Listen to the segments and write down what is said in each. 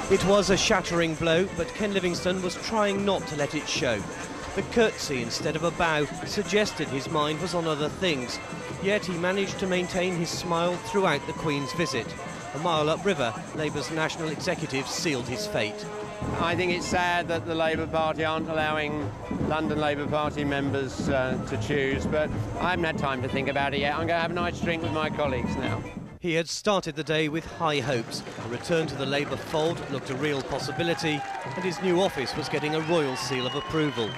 It was a shattering blow, but Ken Livingstone was trying not to let it show. The curtsy instead of a bow suggested his mind was on other things, yet he managed to maintain his smile throughout the Queen's visit. A mile upriver, Labour's national executive sealed his fate. I think it's sad that the Labour Party aren't allowing London Labour Party members to choose, but I haven't had time to think about it yet. I'm going to have a nice drink with my colleagues now. He had started the day with high hopes. A return to the Labour fold looked a real possibility, and his new office was getting a royal seal of approval.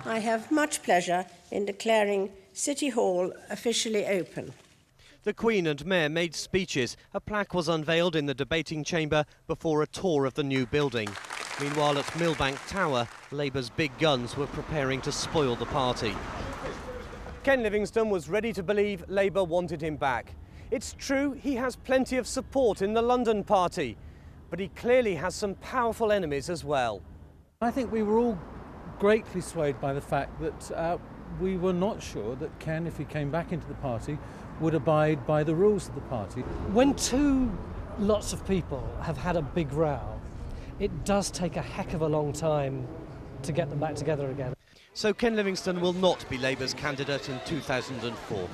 I have much pleasure in declaring City Hall officially open. The Queen and Mayor made speeches. A plaque was unveiled in the debating chamber before a tour of the new building. Meanwhile, at Millbank Tower, Labour's big guns were preparing to spoil the party. Ken Livingstone was ready to believe Labour wanted him back. It's true he has plenty of support in the London party, but he clearly has some powerful enemies as well. I think we were all greatly swayed by the fact that we were not sure that Ken, if he came back into the party, would abide by the rules of the party. When two lots of people have had a big row, it does take a heck of a long time to get them back together again. So Ken Livingstone will not be Labour's candidate in 2004.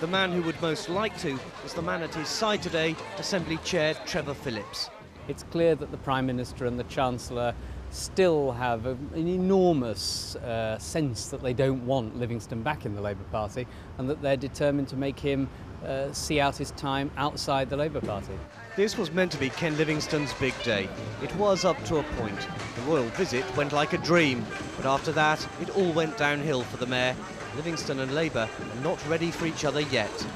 The man who would most like to is the man at his side today, Assembly Chair Trevor Phillips. It's clear that the Prime Minister and the Chancellor still have an enormous sense that they don't want Livingstone back in the Labour Party, and that they're determined to make him see out his time outside the Labour Party. This was meant to be Ken Livingstone's big day. It was up to a point. The royal visit went like a dream, but after that it all went downhill for the Mayor. Livingstone and Labour are not ready for each other yet.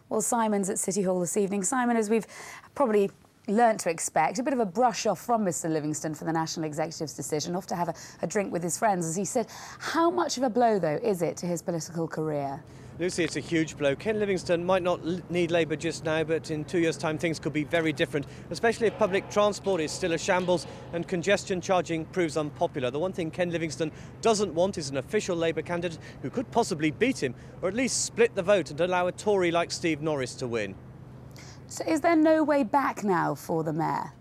Well, Simon's at City Hall this evening. Simon, as we've probably learnt to expect, a bit of a brush off from Mr Livingstone for the National Executive's decision, off to have a drink with his friends, as he said. How much of a blow, though, is it to his political career? Lucy, it's a huge blow. Ken Livingstone might not need Labour just now, but in 2 years' time things could be very different, especially if public transport is still a shambles and congestion charging proves unpopular. The one thing Ken Livingstone doesn't want is an official Labour candidate who could possibly beat him, or at least split the vote and allow a Tory like Steve Norris to win. So is there no way back now for the Mayor?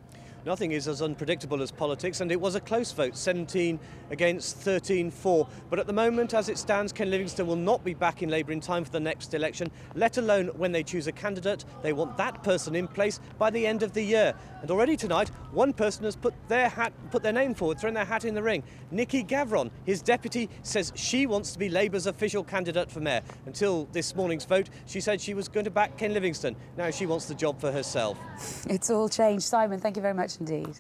Nothing is as unpredictable as politics, and it was a close vote, 17 against 13 for. But at the moment, as it stands, Ken Livingstone will not be back in Labour in time for the next election, let alone when they choose a candidate. They want that person in place by the end of the year. And already tonight, one person has put their name forward, thrown their hat in the ring. Nikki Gavron, his deputy, says she wants to be Labour's official candidate for Mayor. Until this morning's vote, she said she was going to back Ken Livingstone. Now she wants the job for herself. It's all changed. Simon, thank you very much indeed.